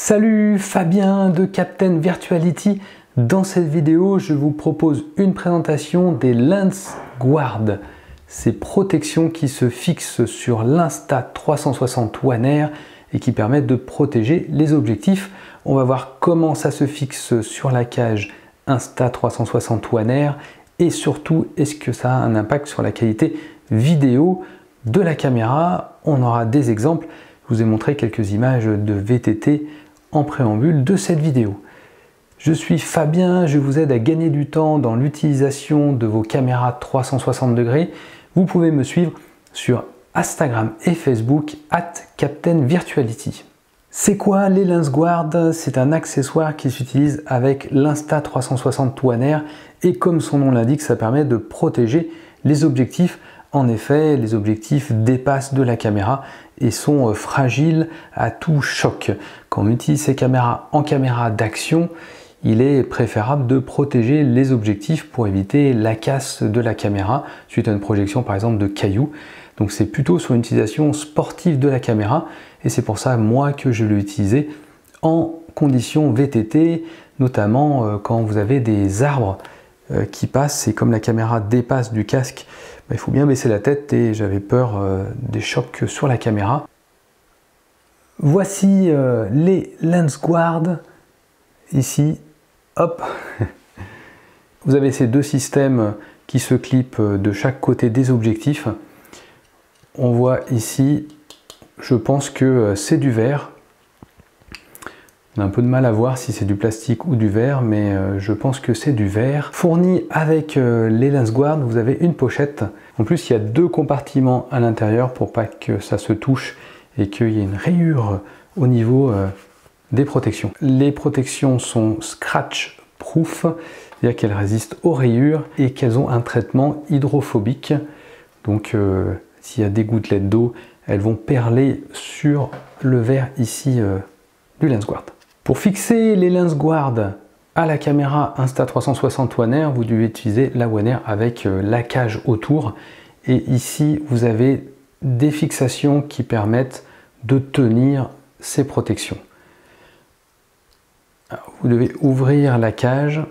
Salut, Fabien de Captain Virtuality. Dans cette vidéo, je vous propose une présentation des LensGuard, ces protections qui se fixent sur l'Insta360 One Air et qui permettent de protéger les objectifs. On va voir comment ça se fixe sur la cage Insta360 One Air et surtout, est-ce que ça a un impact sur la qualité vidéo de la caméra. On aura des exemples. Je vous ai montré quelques images de VTT en préambule de cette vidéo. Je suis Fabien, je vous aide à gagner du temps dans l'utilisation de vos caméras 360 degrés. Vous pouvez me suivre sur Instagram et Facebook @CaptainVirtuality. C'est quoi les LensGuard? C'est un accessoire qui s'utilise avec l'Insta360 One Air et comme son nom l'indique, ça permet de protéger les objectifs. En effet, les objectifs dépassent de la caméra et sont fragiles à tout choc. Quand on utilise ces caméras en caméra d'action, il est préférable de protéger les objectifs pour éviter la casse de la caméra suite à une projection par exemple de cailloux. Donc c'est plutôt sur une utilisation sportive de la caméra et c'est pour ça moi que je l'ai utilisé en conditions VTT, notamment quand vous avez des arbres qui passent et comme la caméra dépasse du casque, il faut bien baisser la tête et j'avais peur des chocs sur la caméra. Voici les LensGuard. Ici, hop, vous avez ces deux systèmes qui se clipent de chaque côté des objectifs. On voit ici, je pense que c'est du verre. On a un peu de mal à voir si c'est du plastique ou du verre, mais je pense que c'est du verre. Fourni avec les LensGuard, vous avez une pochette. En plus, il y a deux compartiments à l'intérieur pour pas que ça se touche et qu'il y ait une rayure au niveau des protections. Les protections sont scratch proof, c'est-à-dire qu'elles résistent aux rayures et qu'elles ont un traitement hydrophobique. Donc, s'il y a des gouttelettes d'eau, elles vont perler sur le verre ici du LensGuard. Pour fixer les LensGuard à la caméra Insta360 One Air, vous devez utiliser la One Air avec la cage autour. Et ici, vous avez des fixations qui permettent de tenir ces protections. Alors, vous devez ouvrir la cage,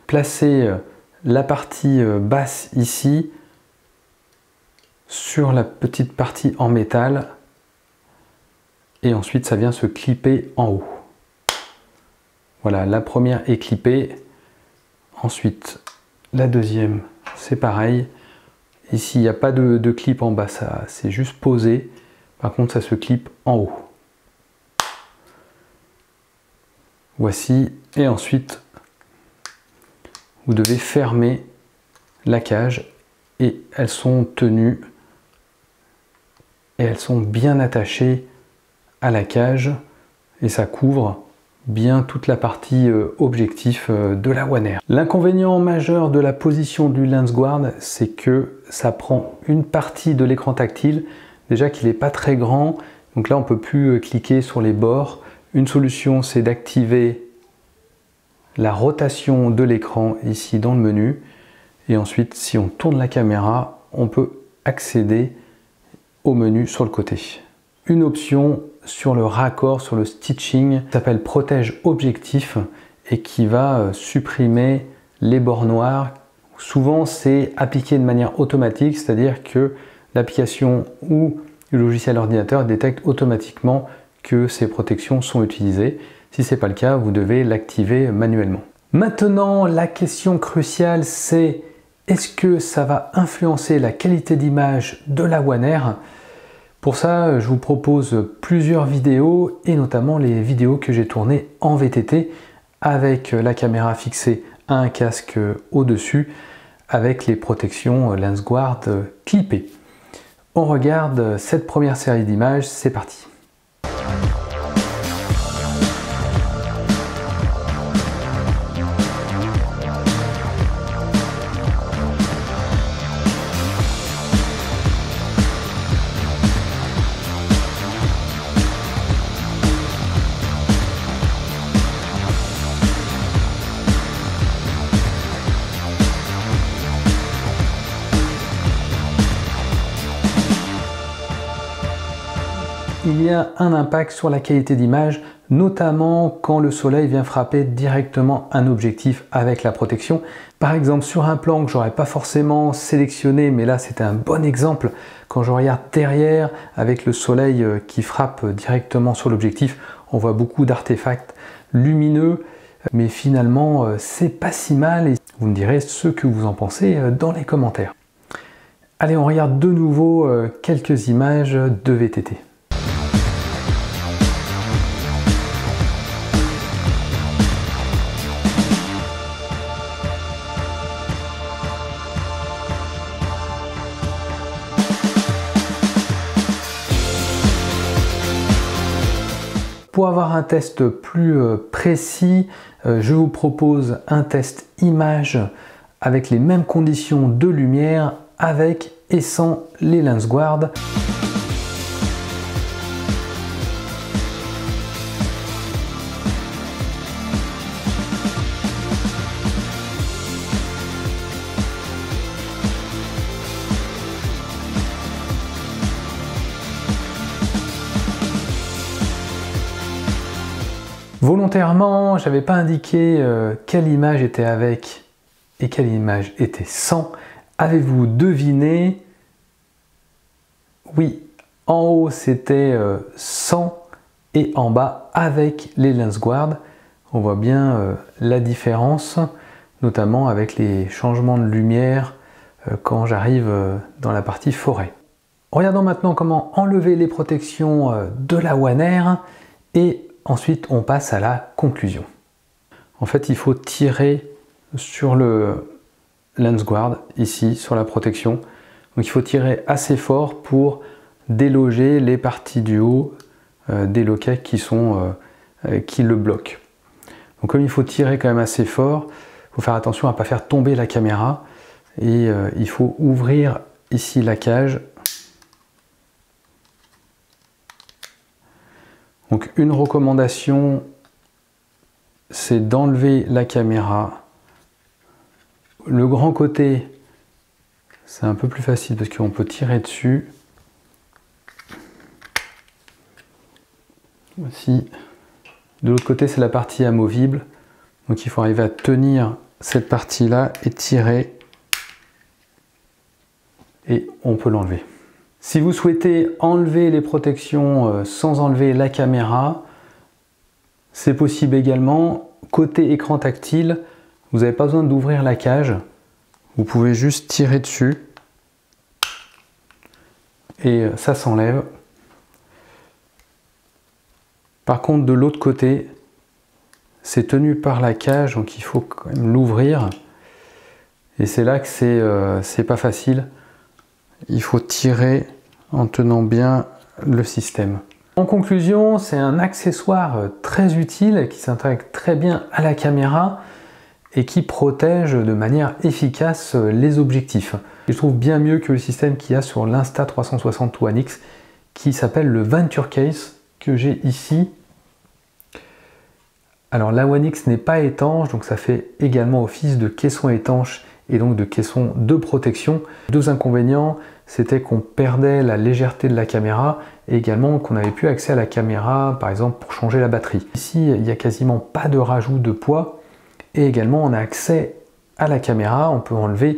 placer la partie basse ici sur la petite partie en métal. Et ensuite, ça vient se clipper en haut. Voilà, la première est clippée. Ensuite, la deuxième, c'est pareil. Ici, il n'y a pas de clip en bas, c'est juste posé. Par contre, ça se clip en haut. Voici. Et ensuite, vous devez fermer la cage. Et elles sont tenues. Et elles sont bien attachées à la cage et ça couvre bien toute la partie objectif de la One Air. L'inconvénient majeur de la position du LensGuard, c'est que ça prend une partie de l'écran tactile, déjà qu'il n'est pas très grand, donc là on ne peut plus cliquer sur les bords. Une solution, c'est d'activer la rotation de l'écran ici dans le menu et ensuite si on tourne la caméra, on peut accéder au menu sur le côté. Une option sur le raccord, sur le stitching, s'appelle Protège Objectif et qui va supprimer les bords noirs. Souvent, c'est appliqué de manière automatique, c'est-à-dire que l'application ou le logiciel ordinateur détecte automatiquement que ces protections sont utilisées. Si ce n'est pas le cas, vous devez l'activer manuellement. Maintenant, la question cruciale, c'est est-ce que ça va influencer la qualité d'image de la One Air? Pour ça, je vous propose plusieurs vidéos et notamment les vidéos que j'ai tournées en VTT avec la caméra fixée à un casque au-dessus avec les protections LensGuard clippées. On regarde cette première série d'images, c'est parti. il y a un impact sur la qualité d'image, notamment quand le soleil vient frapper directement un objectif avec la protection. Par exemple, sur un plan que j'aurais pas forcément sélectionné, mais là c'était un bon exemple, quand je regarde derrière avec le soleil qui frappe directement sur l'objectif, on voit beaucoup d'artefacts lumineux, mais finalement c'est pas si mal, et vous me direz ce que vous en pensez dans les commentaires. Allez, on regarde de nouveau quelques images de VTT. Pour avoir un test plus précis, je vous propose un test image avec les mêmes conditions de lumière avec et sans les LensGuard. Volontairement, je n'avais pas indiqué quelle image était avec et quelle image était sans. Avez-vous deviné? Oui, en haut c'était sans et en bas avec les LensGuard. On voit bien la différence, notamment avec les changements de lumière quand j'arrive dans la partie forêt. Regardons maintenant comment enlever les protections de la One Air et ensuite on passe à la conclusion. En fait, il faut tirer sur le LensGuard, ici sur la protection. Donc il faut tirer assez fort pour déloger les parties du haut des loquets qui le bloquent. Donc comme il faut tirer quand même assez fort, il faut faire attention à ne pas faire tomber la caméra et il faut ouvrir ici la cage. Donc une recommandation, c'est d'enlever la caméra. Le grand côté, c'est un peu plus facile parce qu'on peut tirer dessus. Voici. De l'autre côté, c'est la partie amovible. Donc il faut arriver à tenir cette partie-là et tirer. Et on peut l'enlever. Si vous souhaitez enlever les protections sans enlever la caméra, c'est possible également. Côté écran tactile, vous n'avez pas besoin d'ouvrir la cage. Vous pouvez juste tirer dessus. Et ça s'enlève. Par contre, de l'autre côté, c'est tenu par la cage, donc il faut quand même l'ouvrir. Et c'est là que c'est pas facile. Il faut tirer en tenant bien le système. En conclusion, c'est un accessoire très utile qui s'intègre très bien à la caméra et qui protège de manière efficace les objectifs. Je trouve bien mieux que le système qu'il y a sur l'Insta360 One X qui s'appelle le Venture Case que j'ai ici. Alors la One X n'est pas étanche, donc ça fait également office de caisson étanche et donc de caisson de protection. Deux inconvénients, c'était qu'on perdait la légèreté de la caméra et également qu'on n'avait plus accès à la caméra, par exemple pour changer la batterie. Ici, il n'y a quasiment pas de rajout de poids et également on a accès à la caméra, on peut enlever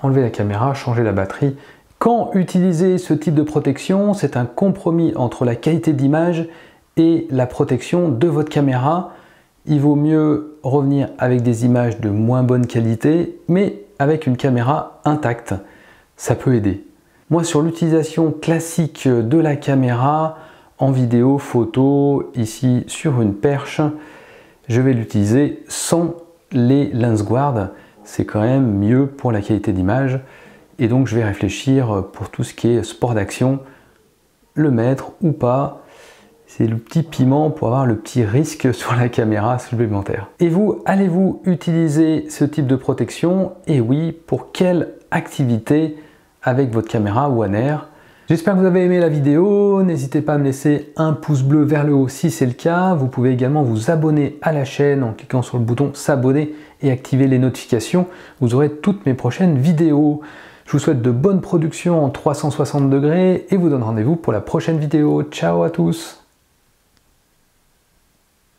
la caméra, changer la batterie. Quand utiliser ce type de protection, c'est un compromis entre la qualité d'image et la protection de votre caméra. Il vaut mieux revenir avec des images de moins bonne qualité, mais avec une caméra intacte. Ça peut aider. Moi, sur l'utilisation classique de la caméra, en vidéo, photo, ici sur une perche, je vais l'utiliser sans les LensGuard. C'est quand même mieux pour la qualité d'image. Et donc, je vais réfléchir pour tout ce qui est sport d'action, le mettre ou pas. C'est le petit piment pour avoir le petit risque sur la caméra supplémentaire. Et vous, allez-vous utiliser ce type de protection? Et oui, pour quelle activité avec votre caméra One Air? J'espère que vous avez aimé la vidéo. N'hésitez pas à me laisser un pouce bleu vers le haut si c'est le cas. Vous pouvez également vous abonner à la chaîne en cliquant sur le bouton s'abonner et activer les notifications. Vous aurez toutes mes prochaines vidéos. Je vous souhaite de bonnes productions en 360 degrés et vous donne rendez-vous pour la prochaine vidéo. Ciao à tous!